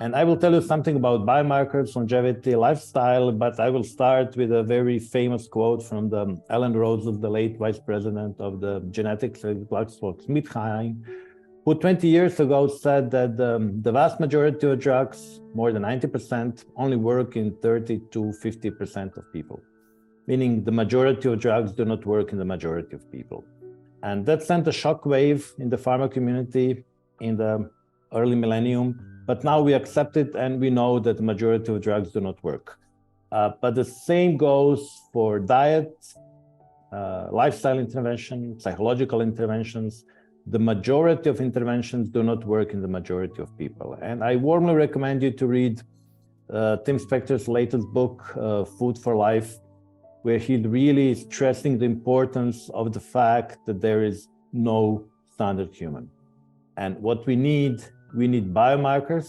And I will tell you something about biomarkers, longevity, lifestyle, but I will start with a very famous quote from the Alan Rhodes, the late vice president of the genetics at GlaxoSmithKline, who 20 years ago said that the vast majority of drugs, more than 90%, only work in 30 to 50% of people, meaning the majority of drugs do not work in the majority of people. And that sent a shockwave in the pharma community in the early millennium. But now we accept it and we know that the majority of drugs do not work. But the same goes for diet, lifestyle intervention, psychological interventions. The majority of interventions do not work in the majority of people. And I warmly recommend you to read Tim Spector's latest book, Food for Life, where he really is stressing the importance of the fact that there is no standard human. And what we need biomarkers,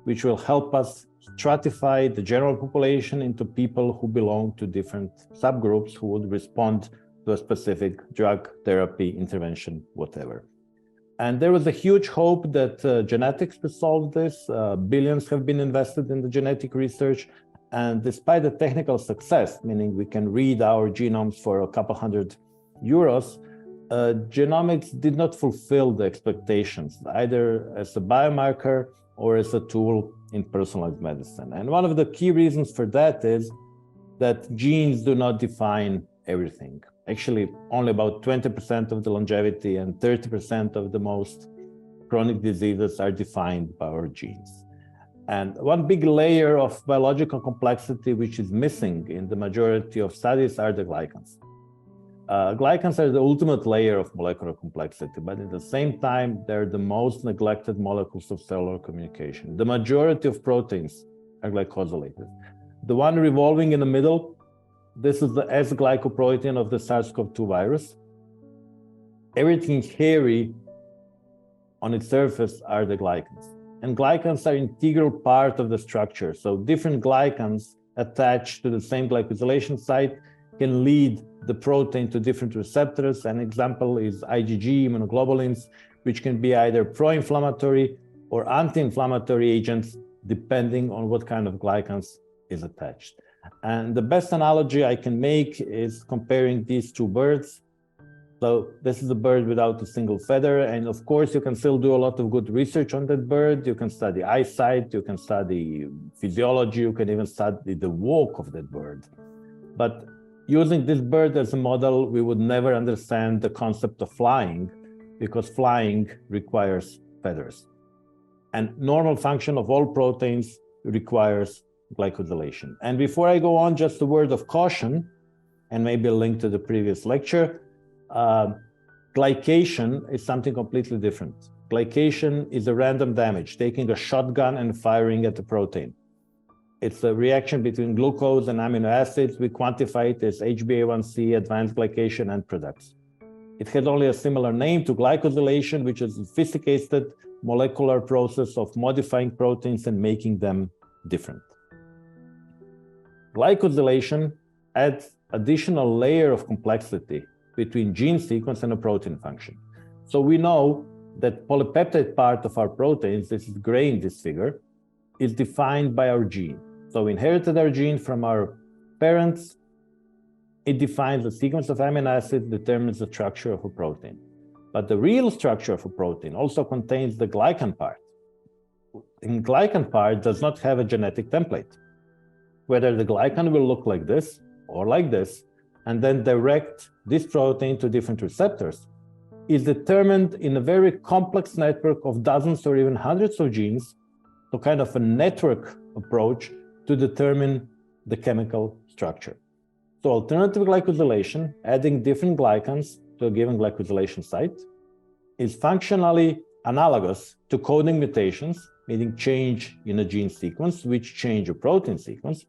which will help us stratify the general population into people who belong to different subgroups who would respond to a specific drug, therapy, intervention, whatever. And there was a huge hope that genetics will solve this. Billions have been invested in the genetic research. And despite the technical success, meaning we can read our genomes for a couple €100, genomics did not fulfill the expectations, either as a biomarker or as a tool in personalized medicine. And one of the key reasons for that is that genes do not define everything. Actually, only about 20% of the longevity and 30% of the most chronic diseases are defined by our genes. And one big layer of biological complexity which is missing in the majority of studies are the glycans. Glycans are the ultimate layer of molecular complexity, but at the same time, they're the most neglected molecules of cellular communication. The majority of proteins are glycosylated. The one revolving in the middle, this is the S-glycoprotein of the SARS-CoV-2 virus. Everything hairy on its surface are the glycans. And glycans are an integral part of the structure. So different glycans attached to the same glycosylation site can lead the protein to different receptors. An example is IgG, immunoglobulins, which can be either pro-inflammatory or anti-inflammatory agents, depending on what kind of glycans is attached. And the best analogy I can make is comparing these two birds. So this is a bird without a single feather. And of course, you can still do a lot of good research on that bird. You can study eyesight, you can study physiology, you can even study the walk of that bird. But using this bird as a model, we would never understand the concept of flying, because flying requires feathers. And normal function of all proteins requires glycosylation. And before I go on, just a word of caution, and maybe a link to the previous lecture. Glycation is something completely different. Glycation is a random damage, taking a shotgun and firing at the protein. It's a reaction between glucose and amino acids. We quantify it as HbA1c, advanced glycation, and products. It has only a similar name to glycosylation, which is a sophisticated molecular process of modifying proteins and making them different. Glycosylation adds additional layer of complexity between gene sequence and a protein function. So we know that polypeptide part of our proteins, this is gray in this figure, is defined by our gene. So we inherited our gene from our parents. It defines the sequence of amino acids, determines the structure of a protein. But the real structure of a protein also contains the glycan part. The glycan part does not have a genetic template. Whether the glycan will look like this or like this, and then direct this protein to different receptors, is determined in a very complex network of dozens or even hundreds of genes, so kind of a network approach to determine the chemical structure. So alternative glycosylation, adding different glycans to a given glycosylation site, is functionally analogous to coding mutations, meaning change in a gene sequence, which change a protein sequence,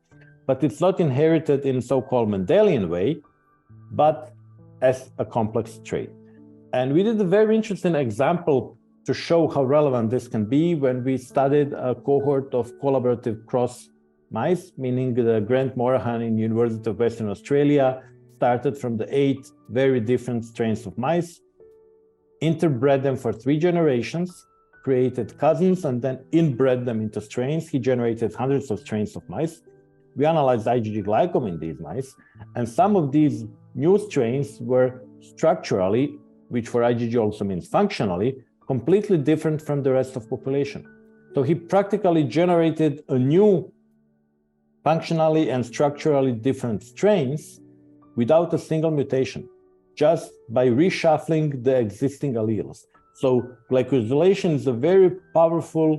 but it's not inherited in so-called Mendelian way, but as a complex trait. And we did a very interesting example to show how relevant this can be when we studied a cohort of collaborative cross mice, meaning the Grant Morahan in University of Western Australia started from the 8 very different strains of mice, interbred them for 3 generations, created cousins and then inbred them into strains. He generated hundreds of strains of mice. We analyzed IgG glycome in these mice, and some of these new strains were structurally, which for IgG also means functionally, completely different from the rest of population. So he practically generated a new functionally and structurally different strains without a single mutation, just by reshuffling the existing alleles. So glycosylation is a very powerful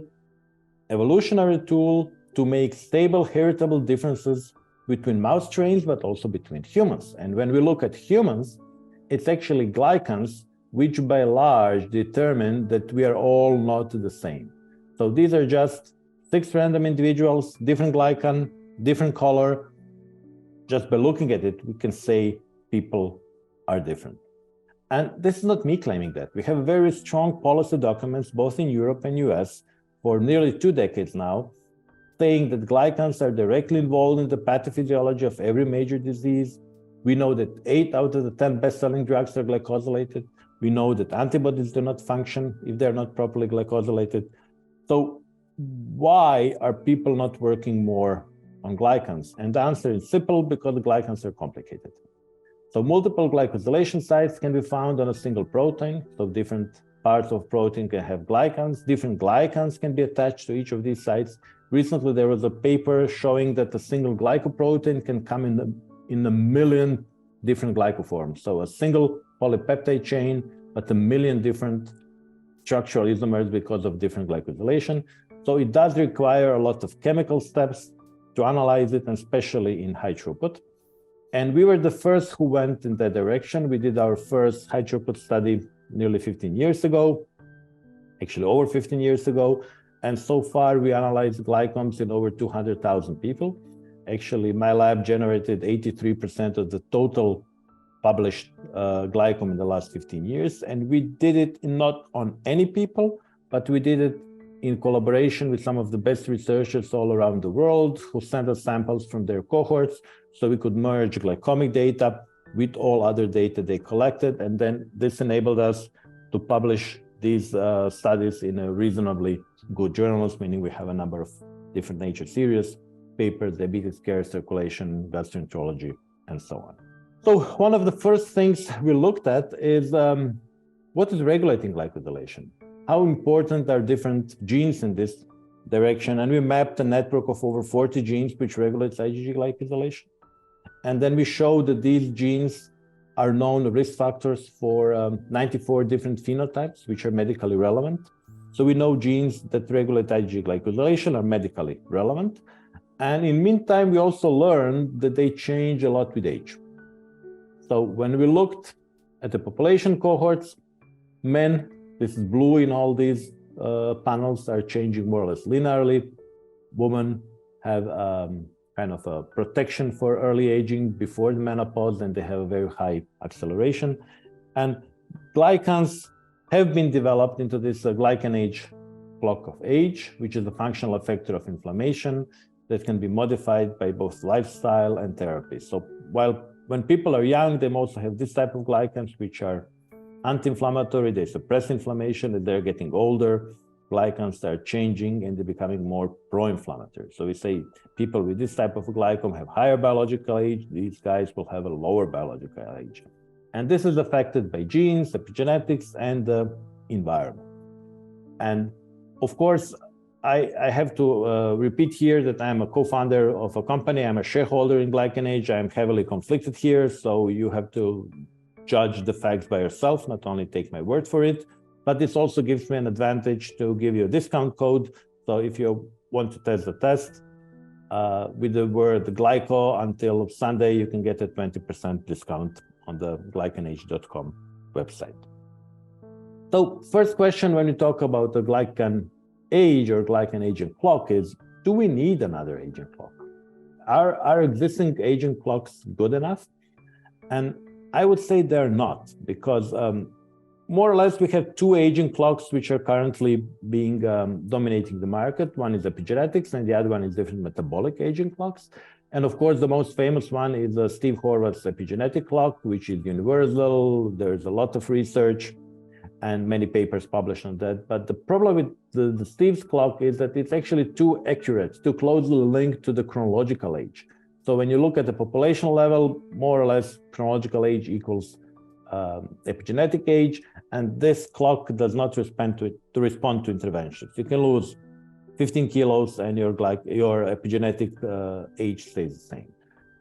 evolutionary tool to make stable, heritable differences between mouse strains, but also between humans. And when we look at humans, it's actually glycans which by large determine that we are all not the same. So these are just 6 random individuals, different glycan, different color. Just by looking at it, we can say people are different. And this is not me claiming that. We have very strong policy documents, both in Europe and US, for nearly 2 decades now, saying that glycans are directly involved in the pathophysiology of every major disease. We know that 8 out of the 10 best-selling drugs are glycosylated. We know that antibodies do not function if they're not properly glycosylated. So why are people not working more on glycans? And the answer is simple, because the glycans are complicated. So multiple glycosylation sites can be found on a single protein. So different parts of protein can have glycans. Different glycans can be attached to each of these sites. Recently, there was a paper showing that a single glycoprotein can come in a million different glycoforms. So a single polypeptide chain, but a million different structural isomers because of different glycosylation. So it does require a lot of chemical steps to analyze it, and especially in high throughput. And we were the first who went in that direction. We did our first high throughput study nearly 15 years ago, actually over 15 years ago. And so far we analyzed glycomes in over 200,000 people. Actually, my lab generated 83% of the total published glycome in the last 15 years. And we did it not on any people, but we did it in collaboration with some of the best researchers all around the world who sent us samples from their cohorts, so we could merge glycomic data with all other data they collected. And then this enabled us to publish these studies in a reasonably good journals, meaning we have a number of different Nature series, papers, diabetes care, circulation, gastroenterology, and so on. So one of the first things we looked at is what is regulating glycosylation? How important are different genes in this direction? And we mapped a network of over 40 genes which regulates IgG glycosylation. And then we showed that these genes are known risk factors for 94 different phenotypes, which are medically relevant. So we know genes that regulate IgG glycosylation are medically relevant. And in the meantime, we also learned that they change a lot with age. So when we looked at the population cohorts, men, this is blue in all these panels, are changing more or less linearly. Women have kind of a protection for early aging before the menopause, and they have a very high acceleration. And glycans have been developed into this glycan age clock of age, which is a functional effector of inflammation that can be modified by both lifestyle and therapy. So when people are young, they also have this type of glycans, which are anti-inflammatory, they suppress inflammation. As they're getting older, glycans are changing and they're becoming more pro-inflammatory. So we say people with this type of glycome have higher biological age, these guys will have a lower biological age. And this is affected by genes, epigenetics, and the environment. And of course, I have to repeat here that I'm a co-founder of a company, I'm a shareholder in Glycan Age, I'm heavily conflicted here, so you have to judge the facts by yourself, not only take my word for it, but this also gives me an advantage to give you a discount code. So if you want to test the test with the word glyco until Sunday, you can get a 20% discount on the glycanage.com website. So first question when you talk about the glycan age or glycan aging clock is, do we need another aging clock? Are existing aging clocks good enough? And I would say they're not, because more or less we have 2 aging clocks which are currently being dominating the market. One is epigenetics and the other one is different metabolic aging clocks. And of course, the most famous one is Steve Horvath's epigenetic clock, which is universal. There's a lot of research. and many papers published on that. But the problem with the Steve's clock is that it's actually too accurate, too closely linked to the chronological age. So when you look at the population level, more or less chronological age equals epigenetic age, and this clock does not respond to interventions. You can lose 15 kilos and your epigenetic age stays the same.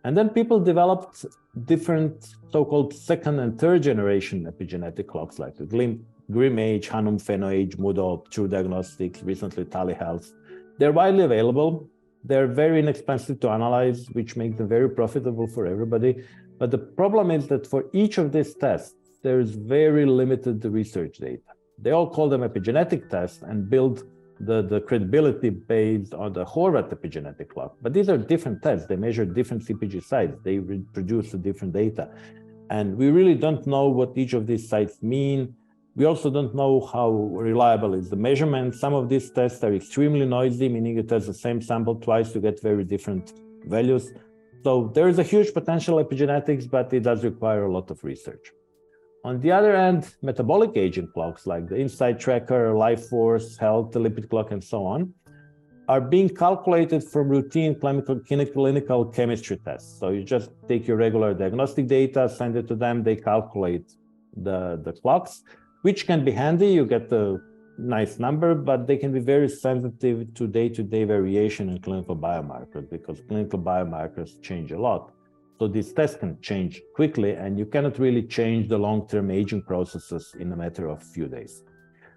And then people developed different so-called second and third generation epigenetic clocks like the Grimm age, Hannum Pheno age, Moodle, True Diagnostics, recently Telehealth. They're widely available. They're very inexpensive to analyze, which makes them very profitable for everybody. But the problem is that for each of these tests, there's very limited research data. They all call them epigenetic tests and build the credibility based on the Horvath epigenetic clock. But these are different tests. They measure different CpG sites. They produce different data. And we really don't know what each of these sites mean. We also don't know how reliable is the measurement. Some of these tests are extremely noisy, meaning you test the same sample twice, you get very different values. So there is a huge potential epigenetics, but it does require a lot of research. On the other hand, metabolic aging clocks like the Insight Tracker, Life Force, Health, the lipid clock, and so on, are being calculated from routine clinical chemistry tests. So you just take your regular diagnostic data, send it to them, they calculate the clocks, which can be handy. You get a nice number, but they can be very sensitive to day-to-day variation in clinical biomarkers because clinical biomarkers change a lot. So these tests can change quickly, and you cannot really change the long-term aging processes in a matter of few days.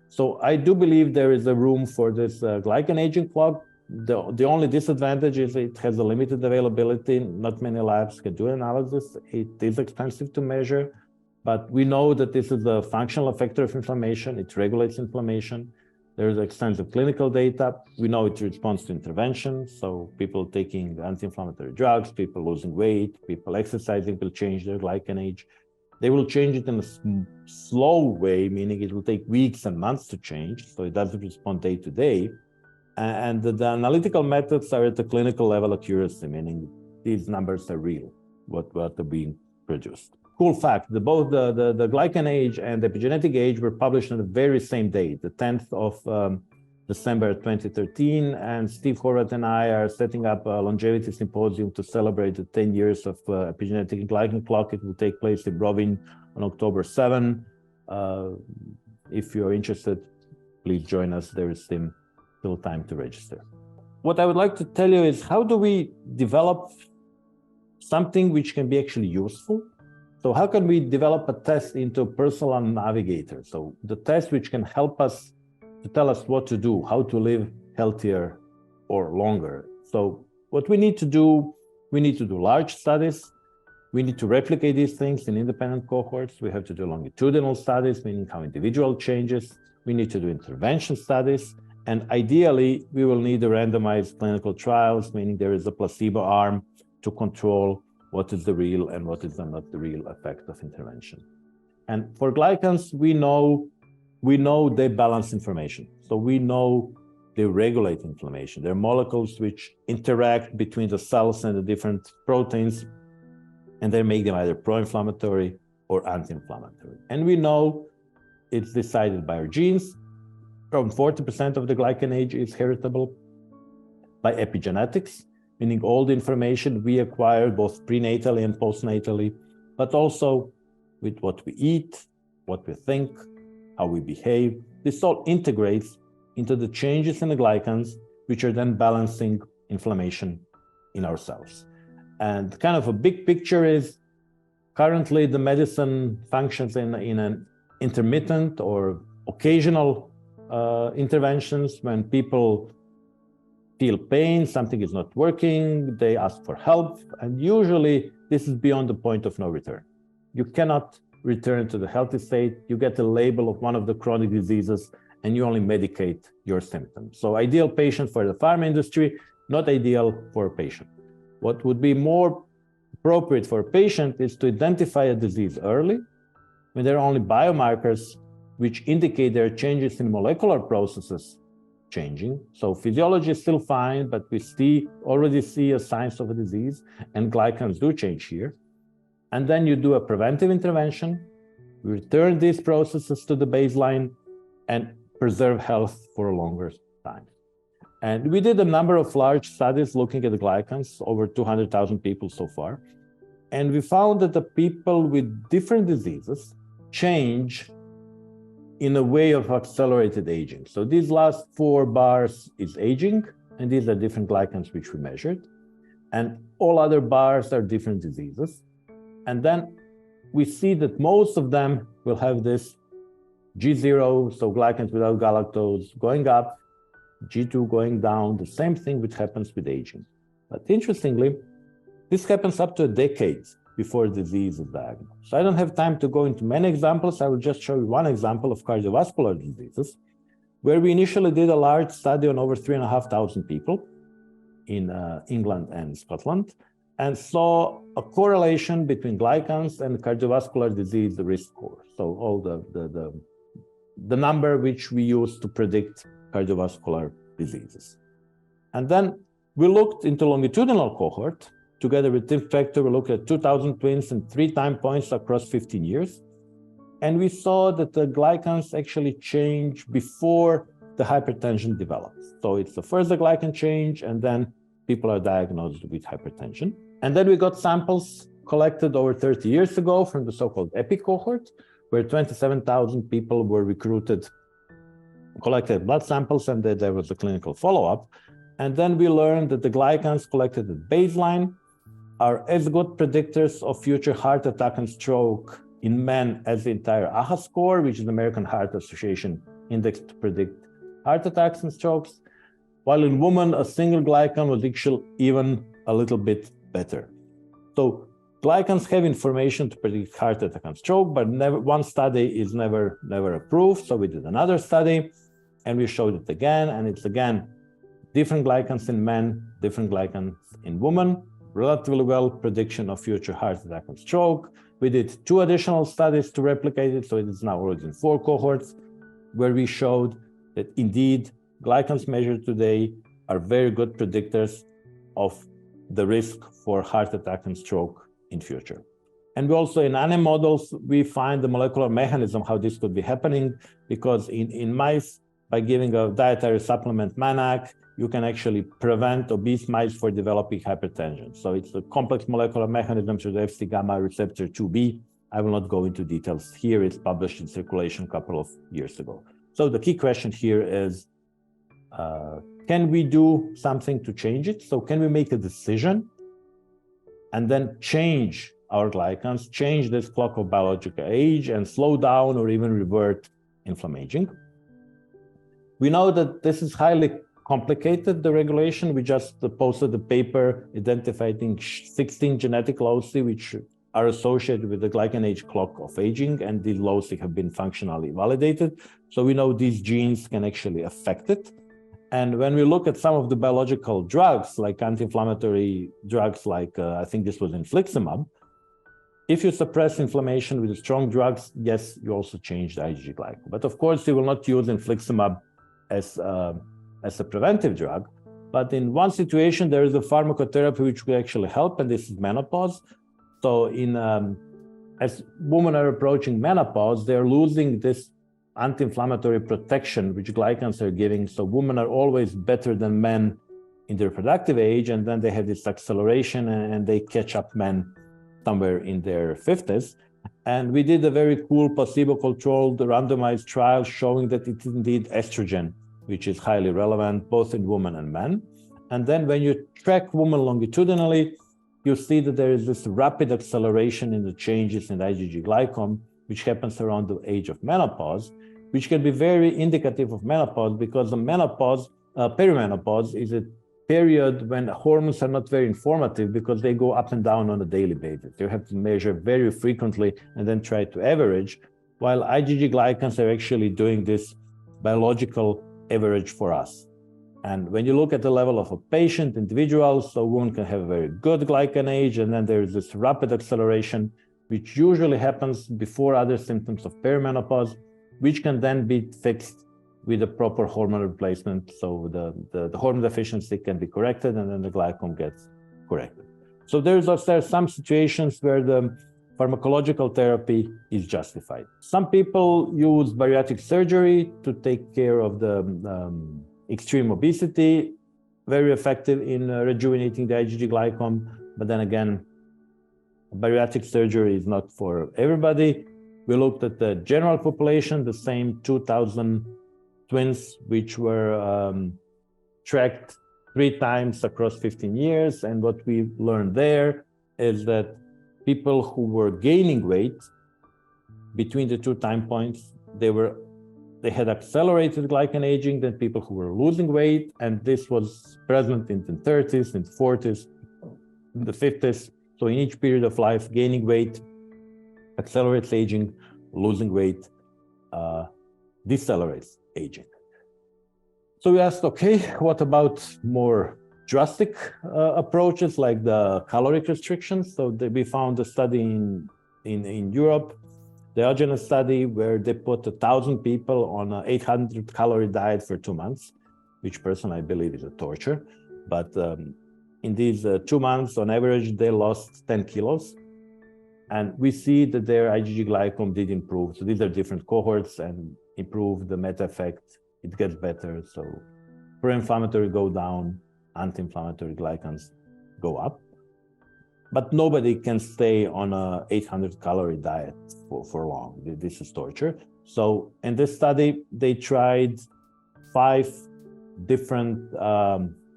So I do believe there is a room for this glycan aging clock. The only disadvantage is it has a limited availability. Not many labs can do analysis. It is expensive to measure, but we know that this is a functional effector of inflammation. It regulates inflammation. There is extensive clinical data. We know it responds to intervention. So people taking anti-inflammatory drugs, people losing weight, people exercising will change their glycan age. They will change it in a slow way, meaning it will take weeks and months to change. So it doesn't respond day to day. And the analytical methods are at the clinical level accuracy, meaning these numbers are real, what are being produced. Cool fact, both the glycan age and the epigenetic age were published on the very same day, the 10th of December 2013, and Steve Horvath and I are setting up a longevity symposium to celebrate the 10 years of epigenetic glycan clock. It will take place in Brovin on October 7. If you're interested, please join us. There is still time to register. What I would like to tell you is how do we develop something which can be actually useful? So how can we develop a test into a personal navigator? So the test which can help us to tell us what to do, how to live healthier or longer. So what we need to do large studies. We need to replicate these things in independent cohorts. We have to do longitudinal studies, meaning how individual changes. We need to do intervention studies. And ideally, we will need randomized clinical trials, meaning there is a placebo arm to control what is the real and what is not the real effect of intervention. And for glycans, we know they balance inflammation. So we know they regulate inflammation. They're molecules which interact between the cells and the different proteins, and they make them either pro-inflammatory or anti-inflammatory. And we know it's decided by our genes. Around 40% of the glycan age is heritable, by epigenetics, meaning all the information we acquire both prenatally and postnatally, but also with what we eat, what we think, how we behave. This all integrates into the changes in the glycans, which are then balancing inflammation in our cells. And kind of a big picture is currently the medicine functions in an intermittent or occasional interventions. When people feel pain, something is not working, they ask for help, and usually this is beyond the point of no return. You cannot return to the healthy state. You get a label of one of the chronic diseases and you only medicate your symptoms. So ideal patient for the pharma industry, not ideal for a patient. What would be more appropriate for a patient is to identify a disease early when there are only biomarkers which indicate there are changes in molecular processes changing. So physiology is still fine, but we already see a signs of a disease, and glycans do change here. And then you do a preventive intervention, We return these processes to the baseline and preserve health for a longer time. And we did a number of large studies looking at the glycans, over 200,000 people so far. And we found that the people with different diseases change in a way of accelerated aging. So these last 4 bars is aging, and these are different glycans which we measured. And all other bars are different diseases. And then we see that most of them will have this G0, so glycans without galactose, going up, G2 going down, the same thing which happens with aging. But interestingly, this happens up to a decade before disease is diagnosed. So I don't have time to go into many examples. I will just show you one example of cardiovascular diseases, where we initially did a large study on over 3,500 people in England and Scotland, and saw a correlation between glycans and cardiovascular disease risk score. So all the number which we use to predict cardiovascular diseases. And then we looked into longitudinal cohort. Together with Tim Factor, we looked at 2,000 twins and 3 time points across 15 years. And we saw that the glycans actually change before the hypertension develops. So it's the first the glycan change, and then people are diagnosed with hypertension. And then we got samples collected over 30 years ago from the so-called EPI cohort, where 27,000 people were recruited, collected blood samples, and there was a clinical follow-up. And then we learned that the glycans collected at baseline are as good predictors of future heart attack and stroke in men as the entire AHA score, which is the American Heart Association index to predict heart attacks and strokes, while in women, a single glycan was actually even a little bit better. So glycans have information to predict heart attack and stroke, but one study is never approved. So we did another study, and we showed it again, and it's again different glycans in men, different glycans in women, relatively well prediction of future heart attack and stroke. We did 2 additional studies to replicate it, so it is now already in 4 cohorts, where we showed that indeed glycans measured today are very good predictors of the risk for heart attack and stroke in future. And we also, in animal models, we find the molecular mechanism how this could be happening, because in mice, by giving a dietary supplement MANAC, you can actually prevent obese mice from developing hypertension. So it's a complex molecular mechanism through the Fc gamma receptor 2B. I will not go into details here. It's published in Circulation a couple of years ago. So the key question here is, can we do something to change it? So can we make a decision and then change our glycans, change this clock of biological age, and slow down or even revert inflammation? We know that this is highly complicated, the regulation. We just posted a paper identifying 16 genetic loci which are associated with the glycan age clock of aging, and these loci have been functionally validated. So we know these genes can actually affect it. And when we look at some of the biological drugs, like anti-inflammatory drugs, like I think this was infliximab, if you suppress inflammation with strong drugs, yes, you also change the IgG glycan. But of course, you will not use infliximab as a preventive drug. But in one situation, there is a pharmacotherapy which will actually help, and this is menopause. So as women are approaching menopause, they're losing this anti-inflammatory protection which glycans are giving. So women are always better than men in their reproductive age, and then they have this acceleration and they catch up men somewhere in their 50s. And we did a very cool placebo-controlled randomized trial showing that it's indeed estrogen which is highly relevant both in women and men. And then when you track women longitudinally, you see that there is this rapid acceleration in the changes in IgG glycan, which happens around the age of menopause, which can be very indicative of menopause, because the menopause, perimenopause is a period when hormones are not very informative because they go up and down on a daily basis. You have to measure very frequently and then try to average, while IgG glycans are actually doing this biological average for us. And when you look at the level of a patient, individual, so one can have a very good glycan age, and then there is this rapid acceleration, which usually happens before other symptoms of perimenopause, which can then be fixed with a proper hormone replacement. So the hormone deficiency can be corrected, and then the glycan gets corrected. So there are some situations where the pharmacological therapy is justified. Some people use bariatric surgery to take care of the extreme obesity, very effective in rejuvenating the IgG glycome, but then again, bariatric surgery is not for everybody. We looked at the general population, the same 2,000 twins, which were tracked 3 times across 15 years. And what we learned there is that people who were gaining weight between the 2 time points, they had accelerated glycan aging than people who were losing weight. And this was present in the 30s, in the 40s, in the 50s. So in each period of life, gaining weight accelerates aging, losing weight decelerates aging. So we asked, okay, what about more drastic approaches like the caloric restrictions? So we found a study in Europe, the Diogenes study, where they put 1,000 people on an 800 calorie diet for 2 months, which personally I believe is a torture. But in these 2 months, on average, they lost 10 kilos. And we see that their IgG glycome did improve. So these are different cohorts and improve the meta effect. It gets better. So pro-inflammatory go down, anti-inflammatory glycans go up. But nobody can stay on a 800 calorie diet for long. This is torture. So in this study, they tried 5 different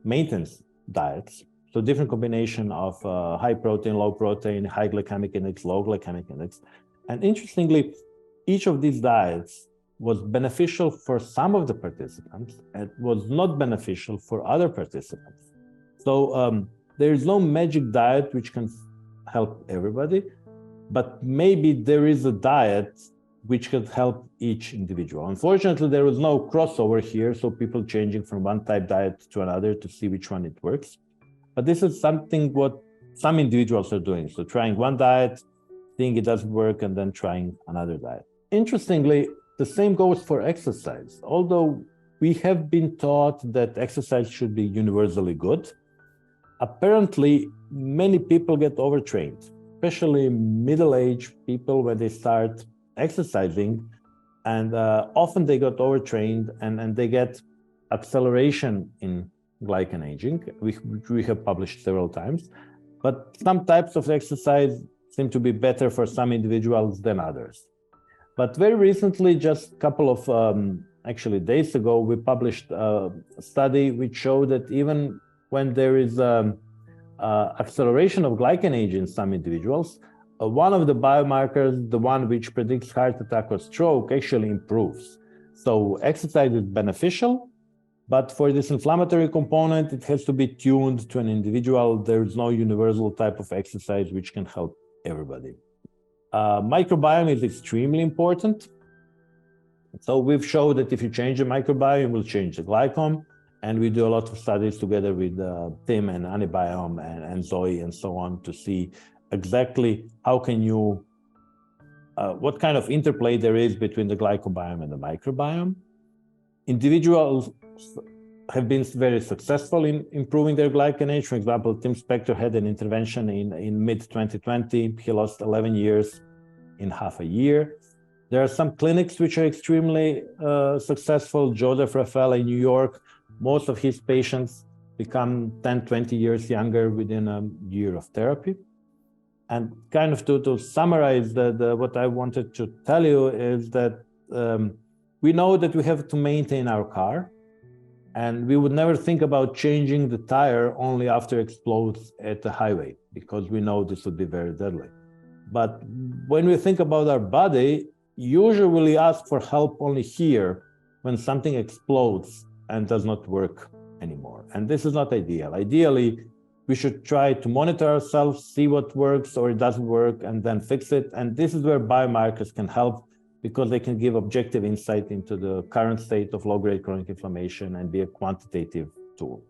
maintenance diets. So different combination of high protein, low protein, high glycemic index, low glycemic index. And interestingly, each of these diets was beneficial for some of the participants and was not beneficial for other participants. So there is no magic diet which can help everybody, but maybe there is a diet which could help each individual. Unfortunately, there was no crossover here, so people changing from one type diet to another to see which one it works. But this is something what some individuals are doing. So trying one diet, seeing it doesn't work, and then trying another diet. Interestingly, the same goes for exercise. Although we have been taught that exercise should be universally good, apparently many people get overtrained, especially middle-aged people when they start exercising, and often they got overtrained and they get acceleration in glycan aging, which we have published several times. But some types of exercise seem to be better for some individuals than others. But very recently, just a couple of actually days ago, we published a study which showed that even when there is acceleration of glycan aging in some individuals, one of the biomarkers, the one which predicts heart attack or stroke, actually improves. So exercise is beneficial, but for this inflammatory component, it has to be tuned to an individual. There's no universal type of exercise which can help everybody. Microbiome is extremely important. So we've showed that if you change the microbiome, it will change the glycome. And we do a lot of studies together with Tim and Anibiome and Zoe and so on to see exactly how can you, what kind of interplay there is between the glycobiome and the microbiome. Individuals have been very successful in improving their glycan age. For example, Tim Spector had an intervention in mid-2020. He lost 11 years in half a year. There are some clinics which are extremely successful. Joseph Rafael in New York, most of his patients become 10, 20 years younger within a year of therapy. And kind of to summarize what I wanted to tell you is that we know that we have to maintain our car, and we would never think about changing the tire only after it explodes at the highway, because we know this would be very deadly. But when we think about our body, usually we ask for help only here when something explodes and does not work anymore. And this is not ideal. Ideally, we should try to monitor ourselves, see what works or it doesn't work, and then fix it. And this is where biomarkers can help, because they can give objective insight into the current state of low-grade chronic inflammation and be a quantitative tool.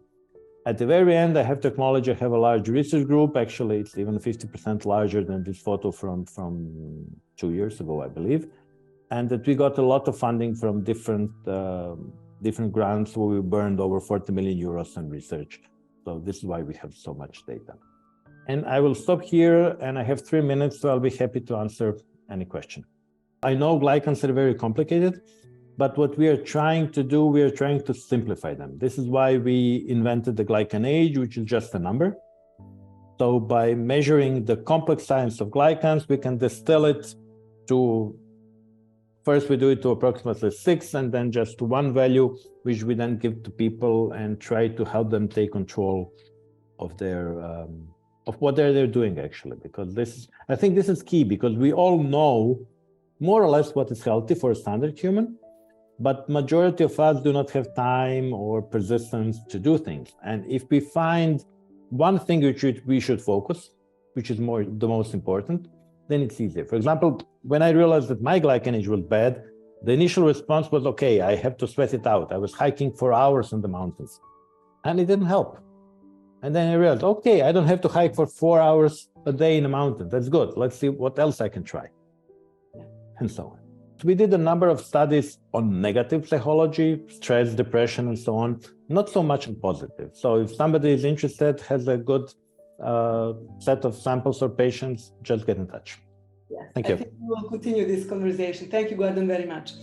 At the very end, I have to acknowledge I have a large research group. Actually, it's even 50% larger than this photo from 2 years ago, I believe. And that we got a lot of funding from different grants where we burned over 40 million euros on research. So this is why we have so much data. And I will stop here, and I have 3 minutes, so I'll be happy to answer any question. I know glycans are very complicated, but what we are trying to do, we are trying to simplify them. This is why we invented the glycan age, which is just a number. So by measuring the complex science of glycans, we can distill it to, first we do it to approximately 6, and then just one value, which we then give to people and try to help them take control of their of what they're doing, actually, because I think this is key, because we all know more or less what is healthy for a standard human, but majority of us do not have time or persistence to do things. And if we find one thing which we should focus, which is the most important, then it's easier. For example, when I realized that my glycan age was bad, the initial response was, okay, I have to sweat it out. I was hiking for hours in the mountains, and it didn't help. And then I realized, okay, I don't have to hike for 4 hours a day in a mountain. That's good. Let's see what else I can try. And so on. So we did a number of studies on negative psychology, stress, depression, and so on, not so much on positive. So if somebody is interested, has a good set of samples or patients, just get in touch. Yes, Thank you. I think we will continue this conversation. Thank you, Gordan, very much.